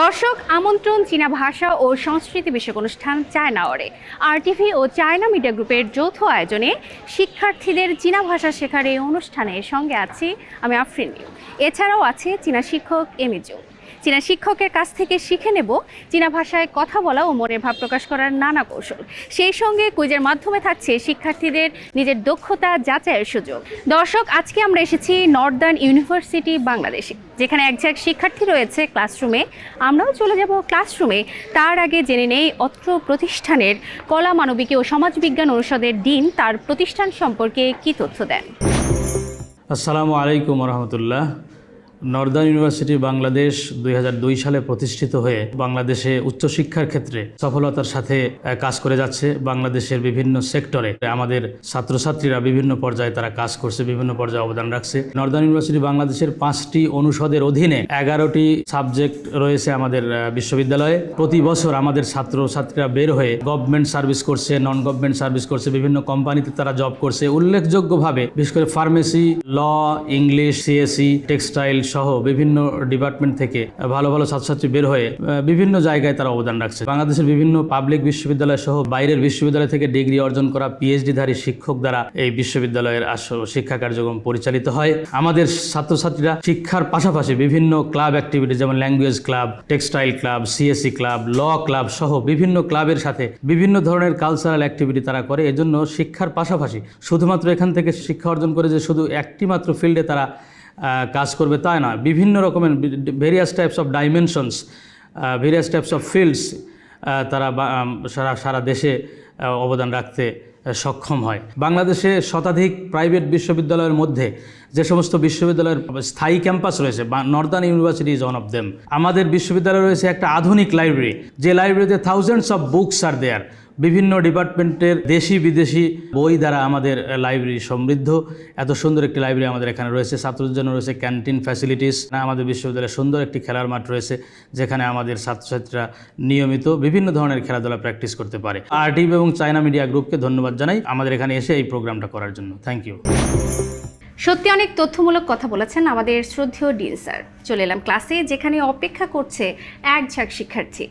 দর্শক আমন্ত্রণ চীনা ভাষা ও সংস্কৃতি বিষয়ক অনুষ্ঠান চায়না আওয়ারে আরটিভি ও চায়না মিডিয়া গ্রুপের যৌথ আয়োজনে শিক্ষার্থীদের চীনা ভাষা শেখার এই অনুষ্ঠানের সঙ্গে আছি আমি আফরিন। এছাড়াও আছে চীনা শিক্ষক এমিজু। চীনা শিক্ষকের কাছ থেকে শিখে নেব চীনা ভাষায় কথা বলা ও মনের ভাব প্রকাশ করার নানা কৌশল। সেই সঙ্গে কুইজের মাধ্যমে থাকছে শিক্ষার্থীদের নিজের দক্ষতা যাচাইয়ের সুযোগ। দর্শক, আজকে আমরা এসেছি নর্দার্ন ইউনিভার্সিটি বাংলাদেশে, যেখানে একঝাঁক শিক্ষার্থী রয়েছে ক্লাসরুমে। আমরাও চলে যাব ক্লাসরুমে। তার আগে জেনে নেই অত্র প্রতিষ্ঠানের কলা, মানবিকী ও সমাজবিজ্ঞান অনুষদের ডিন তার প্রতিষ্ঠান সম্পর্কে কী তথ্য দেন। আসসালামু আলাইকুম রহমতুল্লাহ। নর্দার্ন ইউনিভার্সিটি বাংলাদেশ 2002 সালে প্রতিষ্ঠিত হয়ে বাংলাদেশে উচ্চশিক্ষার ক্ষেত্রে সফলতার সাথে কাজ করে যাচ্ছে। বাংলাদেশের বিভিন্ন সেক্টরে আমাদের ছাত্রছাত্রীরা বিভিন্ন পর্যায়ে তারা কাজ করছে, বিভিন্ন পর্যায়ে অবদান রাখছে। নর্দার্ন ইউনিভার্সিটি বাংলাদেশের 5টি অনুষদের অধীনে 11টি সাবজেক্ট রয়েছে আমাদের বিশ্ববিদ্যালয়ে। প্রতি বছর আমাদের ছাত্রছাত্রীরা বের হয়ে গভর্নমেন্ট সার্ভিস করছে, নন গভর্নমেন্ট সার্ভিস করছে, বিভিন্ন কোম্পানিতে তারা জব করছে। উল্লেখযোগ্যভাবে বিশেষ করে ফার্মেসি, ল, ইংলিশ, সিএসই, টেক্সটাইল সহ বিভিন্ন ডিপার্টমেন্ট থেকে ভালো ভালো ছাত্রছাত্রী বের হয়ে বিভিন্ন জায়গায় তারা অবদান রাখছে। বাংলাদেশের বিভিন্ন পাবলিক বিশ্ববিদ্যালয় সহ বাইরের বিশ্ববিদ্যালয় থেকে ডিগ্রি অর্জন করা পিএইচডিধারী শিক্ষক দ্বারা এই বিশ্ববিদ্যালয়ের শিক্ষা কার্যক্রম পরিচালিত হয়। আমাদের ছাত্রছাত্রীরা শিক্ষার পাশাপাশি বিভিন্ন ক্লাব অ্যাক্টিভিটি যেমন language club, textile club, CSE club, law club সহ বিভিন্ন ক্লাবের সাথে বিভিন্ন ধরনের কালচারাল অ্যাক্টিভিটি তারা করে। এজন্য শিক্ষার পাশাপাশি শুধুমাত্র এখান থেকে শিক্ষা অর্জন করে যে শুধু একটি মাত্র ফিল্ডে তারা কাজ করবে তা নয়, বিভিন্ন রকমের various types of dimensions, various types of fields তারা সারা দেশে অবদান রাখতে সক্ষম হয়। বাংলাদেশে শতাধিক প্রাইভেট বিশ্ববিদ্যালয়ের মধ্যে যে সমস্ত বিশ্ববিদ্যালয়ের স্থায়ী ক্যাম্পাস রয়েছে, Northern university is one of them. আমাদের বিশ্ববিদ্যালয়ে রয়েছে একটা আধুনিক লাইব্রেরি, যে লাইব্রেরিতে থাউজেন্ডস অফ বুকস আর দেয়ার। বিভিন্ন ডিপার্টমেন্টের দেশি বিদেশি বই দ্বারা আমাদের লাইব্রেরি সমৃদ্ধ। এত সুন্দর একটি লাইব্রেরি আমাদের এখানে রয়েছে। ছাত্রদের জন্য রয়েছে ক্যান্টিন ফ্যাসিলিটিস। আমাদের বিশ্ববিদ্যালয়ে সুন্দর একটি খেলার মাঠ রয়েছে, যেখানে আমাদের ছাত্রছাত্রীরা নিয়মিত বিভিন্ন ধরনের খেলাধুলা প্র্যাকটিস করতে পারে। আরটিভি এবং চায়না মিডিয়া গ্রুপকে ধন্যবাদ জানাই আমাদের এখানে এসে এই প্রোগ্রামটা করার জন্য। Thank you. সত্যি অনেক তথ্যমূলক কথা বলেছেন আমাদের শ্রদ্ধেয় ডিন স্যার। চলে এলাম ক্লাসে, যেখানে অপেক্ষা করছে এক ঝাঁক শিক্ষার্থী।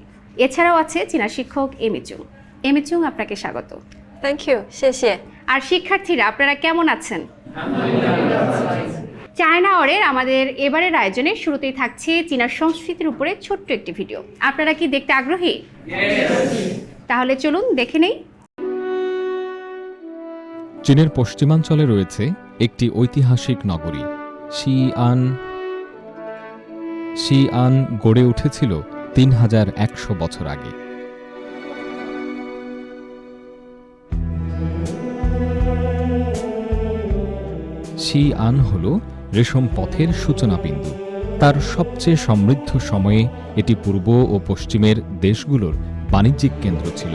এছাড়াও আছে চীনা শিক্ষক এমিচুং। এমিচুং, আপনাকে স্বাগত। থ্যাংক ইউ, শেষে। আর শিক্ষার্থীরা আপনারা কেমন আছেন? চায়না আওয়ারের আমাদের এবারের আয়োজনে শুরুতেই থাকছে চীনা সংস্কৃতির উপরে ছোট্ট একটি ভিডিও। আপনারা কি দেখতে আগ্রহী? তাহলে চলুন দেখে নেই। চীনের পশ্চিমাঞ্চলে রয়েছে একটি ঐতিহাসিক নগরী শিআন গড়ে উঠেছিল 3100 বছর আগে। শিআন হল রেশম পথের সূচনা বিন্দু। তার সবচেয়ে সমৃদ্ধ সময়ে এটি পূর্ব ও পশ্চিমের দেশগুলোর বাণিজ্যিক কেন্দ্র ছিল।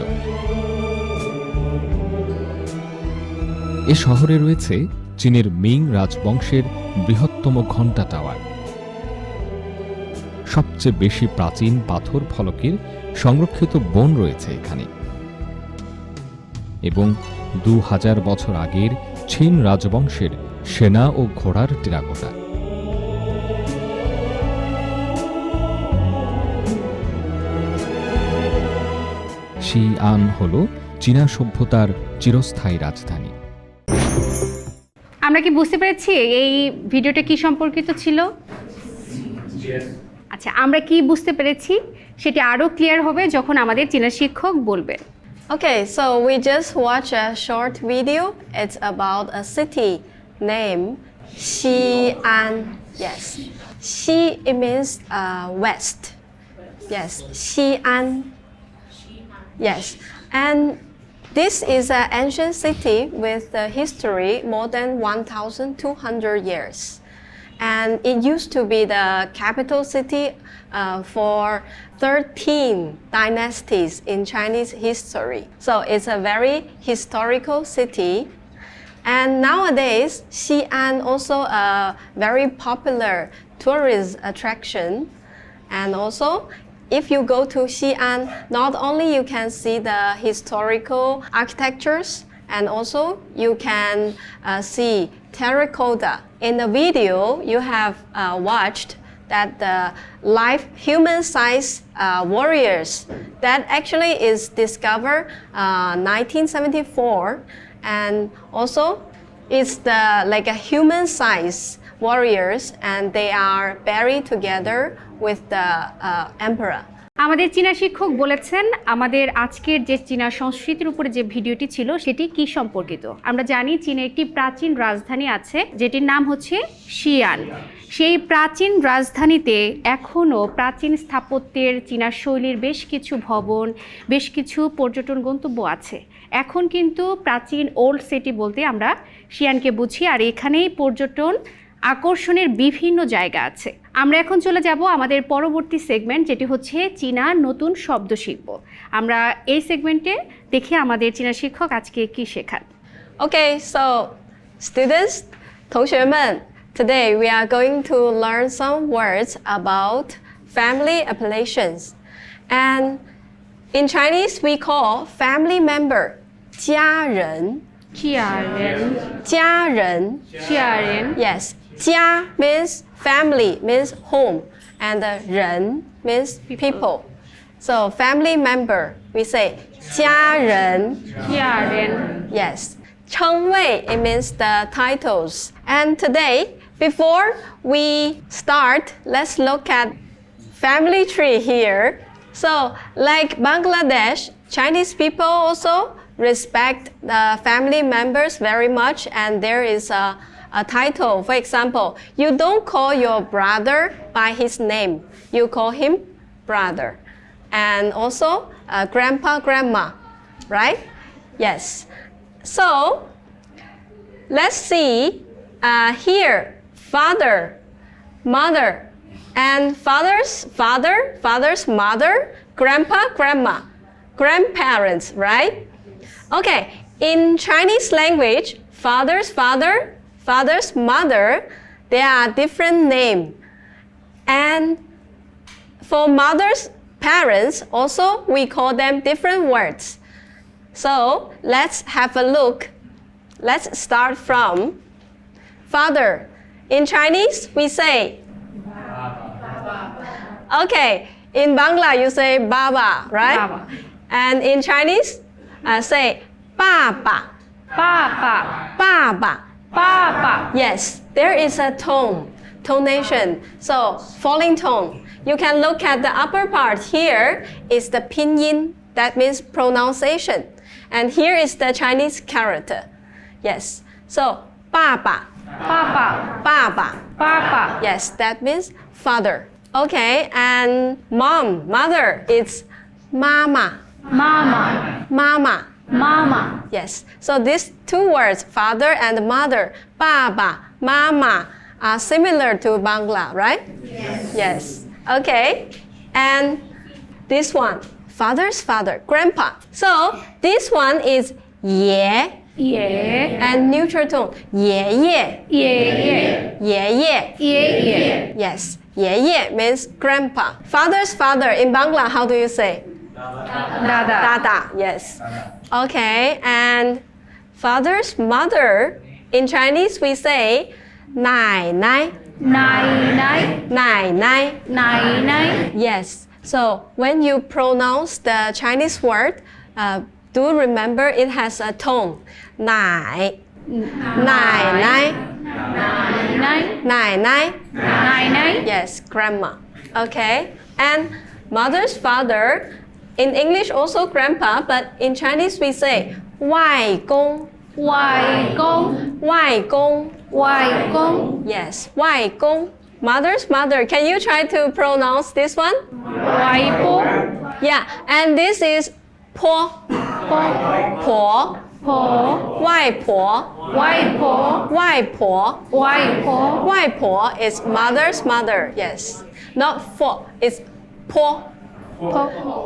এ শহরে রয়েছে চীনের মিং রাজবংশের বৃহত্তম ঘণ্টা টাওয়ার। সবচেয়ে বেশি প্রাচীন পাথর ফলকের সংরক্ষিত বন রয়েছে এখানে, এবং 2000 বছর আগের চীন রাজবংশের সেনা ও ঘোড়ার টেরাকোটা। শিআন হল চীনা সভ্যতার চিরস্থায়ী রাজধানী। আমরা কি বুঝতে পেরেছি এই ভিডিওটা কি সম্পর্কিত ছিল? আচ্ছা, আমরা কি বুঝতে পেরেছি সেটি আরো ক্লিয়ার হবে যখন আমাদের চীনা শিক্ষক বলবেন। Okay, so we just watched a short video. It's about a city named Xi'an. Yes, Xi, it means west. Yes, Xi'an. Yes, and this is an ancient city with a history more than 1,200 years. And it used to be the capital city for 13 dynasties in Chinese history. So it's a very historical city. And nowadays, Xi'an also a very popular tourist attraction. And also, if you go to Xi'an, not only you can see the historical architectures, and also you can see terracotta. In the video, you have watched that the live human-sized warriors that actually is discovered 1974, and also it's the like a human-sized warriors, and they are buried together with the emperor. আমাদের চীনা শিক্ষক বলেছেন আমাদের আজকের যে চীনা সংস্কৃতির উপরে যে ভিডিওটি ছিল সেটি কি সম্পর্কিত। আমরা জানি চীনে একটি প্রাচীন রাজধানী আছে যেটির নাম হচ্ছে শিয়ান। সেই প্রাচীন রাজধানীতে এখনও প্রাচীন স্থাপত্যের চীনা শৈলীর বেশ কিছু ভবন, বেশ কিছু পর্যটন গন্তব্য আছে। এখন কিন্তু প্রাচীন ওল্ড সিটি বলতে আমরা শিয়ানকে বুঝি, আর এখানেই পর্যটন আকর্ষণের বিভিন্ন জায়গা আছে। আমরা এখন চলে যাব আমাদের পরবর্তী সেগমেন্ট, যেটি হচ্ছে চীনা নতুন শব্দ শিল্প। আমরা এই সেগমেন্টে দেখি আমাদের চীনা শিক্ষক আজকে কি শেখান। Okay, so students, 同学们, today we are going to learn some words about family appellations. And in Chinese we call family member 家人. 家人. 家人 Yes, 家 means family, means home, and 人 means people. So family member, we say 家人. 家人 Yes. 称谓, it means the titles. And today, before we start, let's look at family tree here. So, like Bangladesh, Chinese people also respect the family members very much, and there is a title. For example, you don't call your brother by his name, you call him brother. And also grandpa, grandma, right? Yes. So let's see here, father, mother, and father's father, father's mother, grandpa, grandma, grandparents, right? Okay, in Chinese language, father's father, father's mother, there are different names. And for mother's parents, also we call them different words. So let's have a look. Let's start from father. In Chinese, we say okay. In Bangla, you say baba, right? Baba. And in Chinese, say 爸爸.爸爸 Baba. 爸爸 Yes, there is a tonation. So falling tone. You can look at the upper part. Here is the pinyin, that means pronunciation. And here is the Chinese character. Yes. So 爸爸.爸爸爸爸. 爸爸 Yes, that means father. Okay, and mom, mother, it's mama. 妈妈 Mama. 妈妈 Yes. So these two words, father and mother, baba, mama, are similar to Bangla, right? Yes. Okay. And this one, father's father, grandpa. So this one is 爷 爷 and neutral tone. 爷爷.爷爷爷爷. 爷爷 Yes. 爷爷 means grandpa. Father's father in Bangla, how do you say? 大大 Dada, yes. Okay, and father's mother, in Chinese we say 奶奶.奶奶奶奶. 奶奶 Yes, so when you pronounce the Chinese word, do remember it has a tone. 奶奶奶 奶奶 奶奶. 奶奶 Yes, grandma. Okay, and mother's father, in English also grandpa, but in Chinese we say 外公.外公外公. 外公 Yes, 外公. Mother's mother. Can you try to pronounce this one? 外婆 Yeah, and this is 婆.婆.婆外婆.外婆外婆.外婆外婆 is mother's mother. Yes, not for. It's 婆.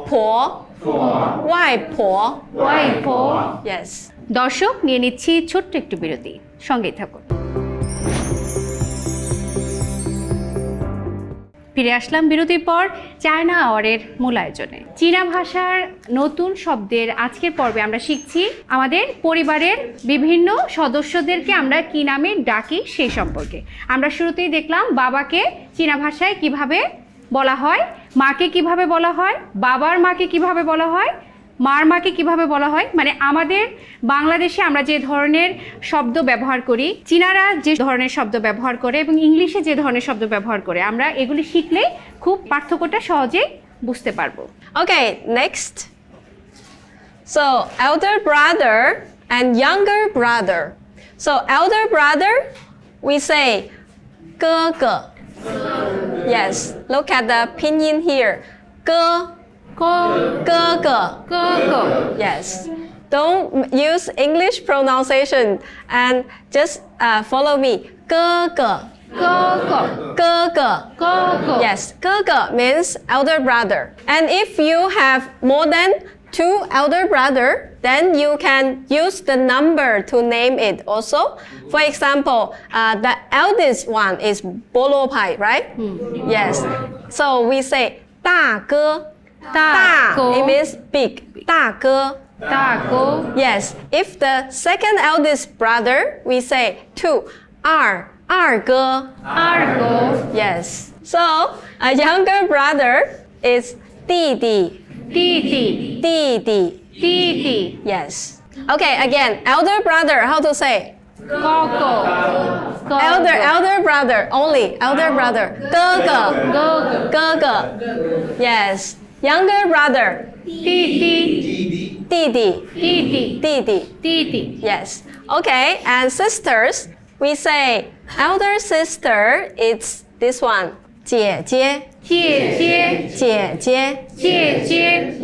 婆.外婆. 外婆 Yes. দর্শক নিয়ে নিচ্ছি ছোট্ট একটু বিরতি, সঙ্গেই থাকুন। ফিরে আসলাম বিরতির পর চায়না আওয়ারের মূল আয়োজনে। চীনা ভাষার নতুন শব্দের আজকের পর্বে আমরা শিখছি আমাদের পরিবারের বিভিন্ন সদস্যদেরকে আমরা কি নামে ডাকি সেই সম্পর্কে। আমরা শুরুতেই দেখলাম বাবাকে চীনা ভাষায় কিভাবে বলা হয়, মাকে কিভাবে বলা হয়, বাবার মাকে কিভাবে বলা হয়, মার মাকে কিভাবে বলা হয়। মানে আমাদের বাংলাদেশে আমরা যে ধরনের শব্দ ব্যবহার করি, চীনারা যে ধরনের শব্দ ব্যবহার করে এবং ইংলিশে যে ধরনের শব্দ ব্যবহার করে, আমরা এগুলি শিখলে খুব পার্থক্যটা সহজেই বুঝতে পারবো। Okay, next. So, elder brother and younger brother. So, elder brother, we say 哥哥. Yes, look at the pinyin here. 哥 哥哥. Yes. Don't use English pronunciation and just follow me. 哥哥. 哥哥. Yes, 哥哥 means elder brother. And if you have more than 2 elder brother, then you can use the number to name it also. For example, the eldest one is Bolo Pai, right? Yes. So we say 大哥. 大 it means big. 大哥. Yes. If the second eldest brother, we say 2. 二哥. Yes. So a younger brother is 弟弟. 弟弟. Yes. Okay, again, elder brother, how to say? Elder brother only. Elder brother. 哥哥. Yes. Younger brother. 弟弟. Yes. Okay, and sisters, we say elder sister, it's this one. 姐姐.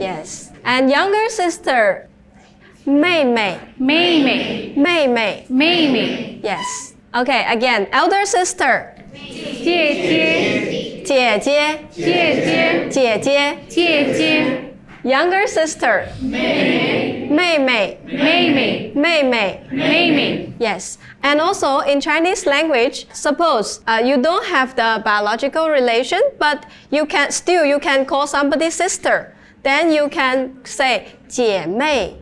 Yes. And younger sister, 妹妹. Yes. Okay, again, elder sister. 姐姐. Younger sister. 妹妹. Yes. And also in Chinese language, suppose you don't have the biological relation, but you can call somebody sister. Then you can say 姐妹.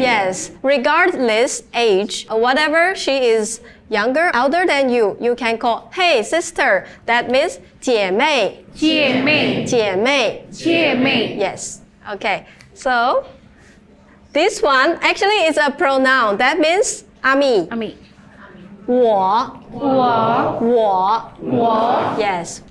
Yes. Regardless age, whatever she is younger, elder than you, you can call, hey sister. That means 姐妹. Yes. Okay. So this one actually is a pronoun. That means 阿米. 我. Yes.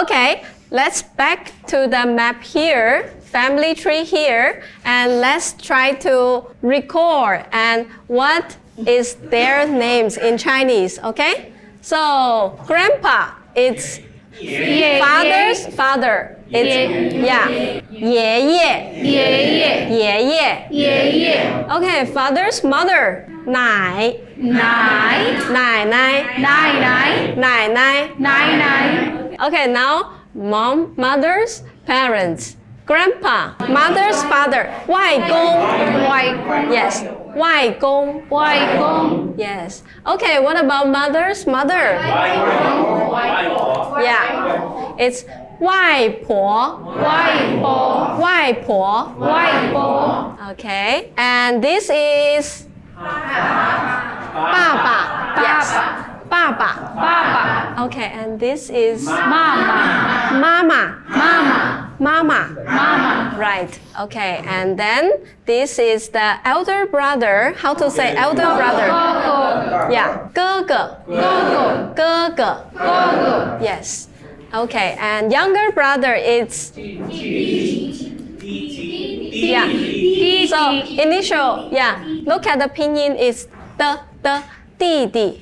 Okay. Let's back to the map here, family tree here, and let's try to record and what is their names in Chinese, okay? So, grandpa, it's father's father. It's, yeah, 爷爷. Okay, father's mother, 奶奶. Okay, now mother's parents. Grandpa, mother's father, 外公. Yes, 外公. Yes. Okay, what about mother's mother? Yeah, it's 外婆. Okay, and this is 爸爸. Yes, 爸爸. Okay, and this is 妈妈. Right. Okay, and then this is the elder brother. How to say elder brother? Yeah, 哥哥. Yes. Okay, and younger brother it's yeah. So initial, yeah. Look at the pinyin is 弟弟.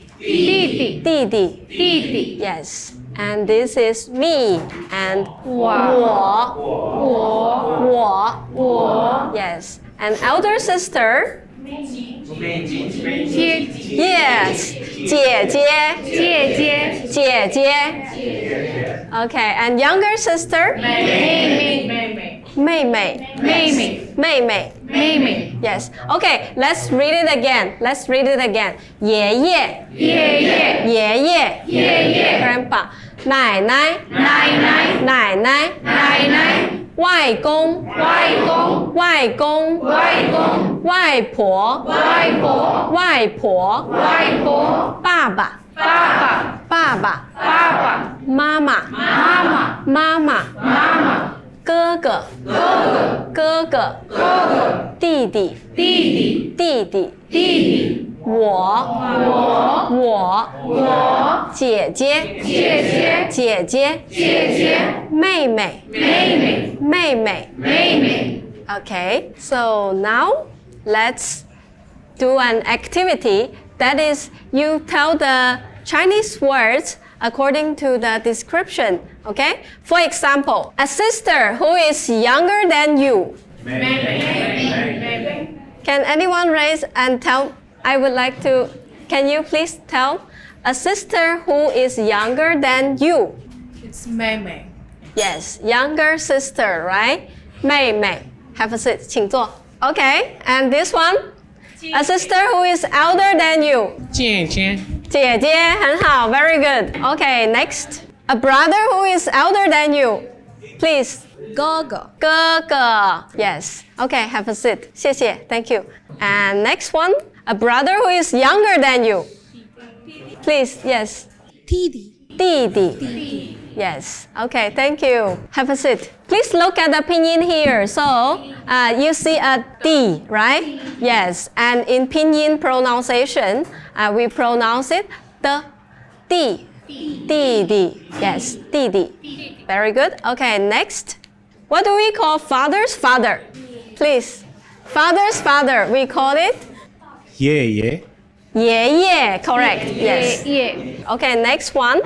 Yes. And this is me and 我. Yes. And elder sister. Yes. 姐姐. Okay. And younger sister. 妹妹.妹妹 Yes. Okay, let's read it again. Let's read it again. 爷爷，grandpa. 奶奶，外公，外婆，爸爸，妈妈，哥哥，弟弟，我，姐姐，妹妹。Okay, so now let's do an activity. That is, you tell the Chinese words according to the description. Okay? For example, a sister who is younger than you. Can anyone raise and tell? I would like to. Can you please tell a sister who is younger than you? It's 妹妹。 Yes, younger sister, right? 妹妹. Have a seat. 请坐. Okay, and this one? A sister who is elder than you. 姐姐。姐姐,很好, very good. Okay, next. A brother who is elder than you. Please. 哥哥。哥哥. Yes. Okay, have a seat. 谢谢, thank you. And next one. A brother who is younger than you. Please, yes. 弟弟。弟弟. Yes. Okay, thank you. Have a seat. Please look at the pinyin here. So, you see a D, right? Yes. And in pinyin pronunciation, we pronounce it the D. D. Yes, D. Very good. Okay, next. What do we call father's father? Please. Father's father, we call it? 爷爷， Correct. Yes. 爷 Okay, next one.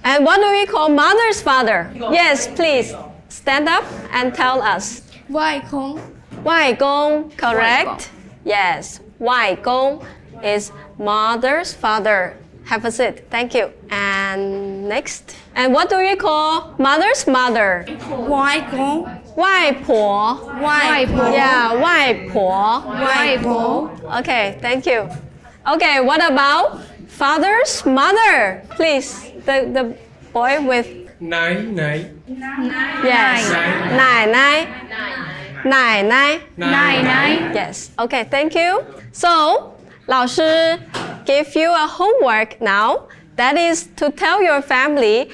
And what do we call mother's father? Yes, please stand up and tell us. 外公。外公, correct? Yes, 外公 is mother's father. Have a seat. Thank you. And next. And what do we call mother's mother? 外公。外婆. 外婆。 Yeah, 外婆. 外婆。 Okay, thank you. Okay, what about father's mother? Please, the boy with 奶奶， yes. 奶奶. Yes. Okay, thank you. So, 老师 give you a homework now. That is to tell your family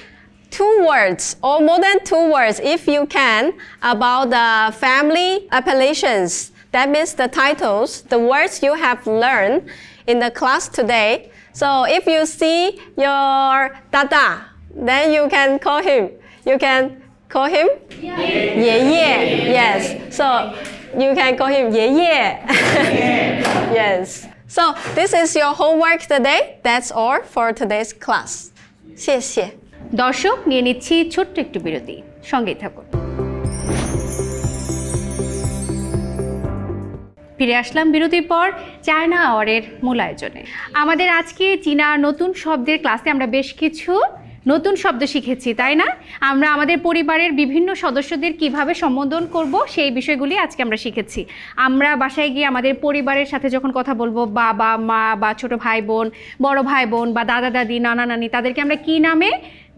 2 words or more than 2 words if you can about the family appellations. That means the titles, the words you have learned in the class today. So if you see your dada, then you can call him. You can call him 爷爷. Yes. So you can call him 爷爷. Yes. So this is your homework today. That's all for today's class. 谢谢. দর্শক নিয়ে নিচ্ছি ছোট্ট একটু বিরতি সঙ্গেই থাকুন ফিরে আসলাম বিরতির পর চায়না আওয়ারের মূল আয়োজনে আমাদের আজকে চীনা নতুন শব্দের ক্লাসে আমরা বেশ কিছু নতুন শব্দ শিখেছি তাই না আমরা আমাদের পরিবারের বিভিন্ন সদস্যদের কিভাবে সম্বোধন করব সেই বিষয়গুলি আজকে আমরা শিখেছি আমরা বাসায় গিয়ে আমাদের পরিবারের সাথে যখন কথা বলবো বাবা মা বা ছোট ভাই বোন বড় ভাই বোন বা দাদা দাদি নানা নানি তাদেরকে আমরা কি নামে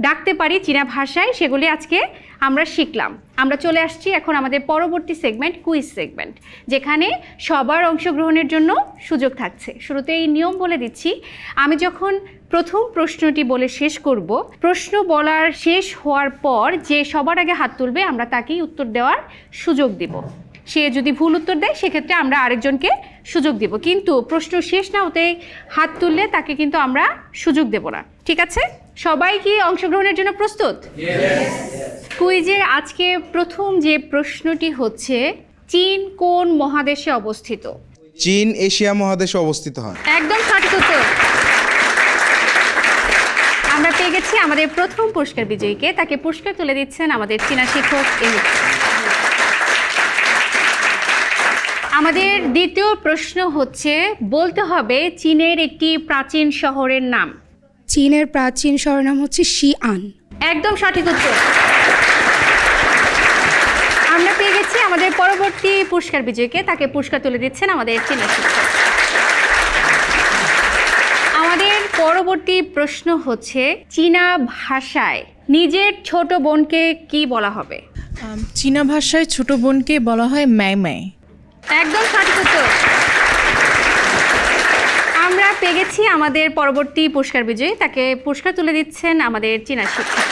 ডাকতে পারি চীনা ভাষায় সেগুলি আজকে আমরা শিখলাম আমরা চলে আসছি এখন আমাদের পরবর্তী সেগমেন্ট কুইজ সেগমেন্ট যেখানে সবার অংশগ্রহণের জন্য সুযোগ থাকছে শুরুতে এই নিয়ম বলে দিচ্ছি আমি যখন প্রথম প্রশ্নটি বলে শেষ করব প্রশ্ন বলার শেষ হওয়ার পর যে সবার আগে হাত তুলবে আমরা তাকেই উত্তর দেওয়ার সুযোগ দেব সে যদি ভুল উত্তর দেয় সেক্ষেত্রে আমরা আরেকজনকে সুযোগ দেব কিন্তু প্রশ্ন শেষ না হতে হাত তুললে তাকে কিন্তু আমরা সুযোগ দেব না ঠিক আছে সবাই কি অংশগ্রহণের জন্য প্রস্তুত কুইজের আজকে প্রথম যে প্রশ্নটি হচ্ছে চীন কোন মহাদেশে অবস্থিত চীন এশিয়া মহাদেশে অবস্থিত হয় একদম সঠিক উত্তর আমরা পেয়ে গেছি আমাদের প্রথম পুরস্কার বিজয়ীকে তাকে পুরস্কার তুলে দিচ্ছেন আমাদের চীনা শিক্ষক এমি আমাদের দ্বিতীয় প্রশ্ন হচ্ছে বলতে হবে চীনের একটি প্রাচীন শহরের নাম চীনের প্রাচীন শহরের নাম হচ্ছে শিআন একদম সঠিক উত্তর আমরা পেয়ে গেছি আমাদের পরবর্তী পুরস্কার বিজয়ীকে, তাকে পুরস্কার তুলে দিচ্ছেন আমাদের চীনা শিক্ষক। আমাদের পরবর্তী প্রশ্ন হচ্ছে, চীনা ভাষায় নিজের ছোট বোনকে কি বলা হবে? চীনা ভাষায় ছোট বোনকে বলা হয় ম্যাই ম্যাই। একদম সঠিক উত্তর। আমরা পেয়ে গেছি আমাদের পরবর্তী পুরস্কার বিজয়ী, তাকে পুরস্কার তুলে দিচ্ছেন আমাদের চীনা শিক্ষক।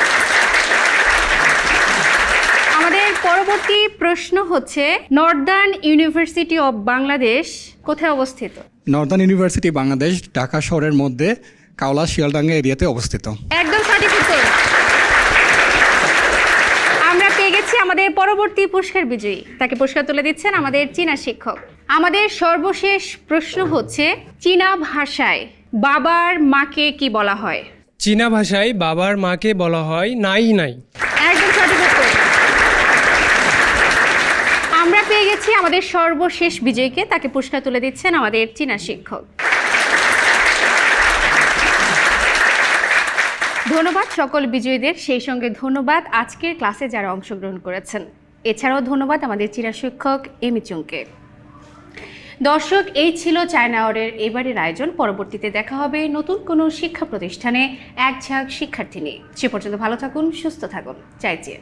আমাদের পরবর্তী প্রশ্ন হচ্ছে, নর্দার্ন ইউনিভার্সিটি অব বাংলাদেশ কোথায় অবস্থিত? নর্দার্ন ইউনিভার্সিটি বাংলাদেশ ঢাকা শহরের মধ্যে কাওলা শিয়ালডাঙ্গা এরিয়াতে অবস্থিত। একদম সঠিক উত্তর। আমরা পেয়ে গেছি আমাদের পরবর্তী পুরস্কার বিজয়ী, তাকে পুরস্কার তুলে দিচ্ছেন আমাদের চীনা শিক্ষক। আমাদের সর্বশেষ প্রশ্ন হচ্ছে, চীনা ভাষায় বাবার মাকে কি বলা হয়? চীনা ভাষায় বাবার মাকে বলা হয় নাই নাই। একদম সঠিক উত্তর। আমরা পেয়ে গেছি আমাদের সর্বশেষ বিজয়ীকে, তাকে পুরস্কার তুলে দিচ্ছেন আমাদের চীনা শিক্ষক। ধন্যবাদ সকল বিজয়ীদের, সেই সঙ্গে ধন্যবাদ আজকের ক্লাসে যারা অংশগ্রহণ করেছেন। এছাড়াও ধন্যবাদ আমাদের চীনা শিক্ষক এমি চুংকে। দর্শক, এই ছিল চায়না আওয়ারের এবারের আয়োজন। পরবর্তীতে দেখা হবে নতুন কোনো শিক্ষা প্রতিষ্ঠানে এক ঝাঁক শিক্ষার্থী নিয়ে। সে পর্যন্ত ভালো থাকুন, সুস্থ থাকুন। চাইচিয়ে।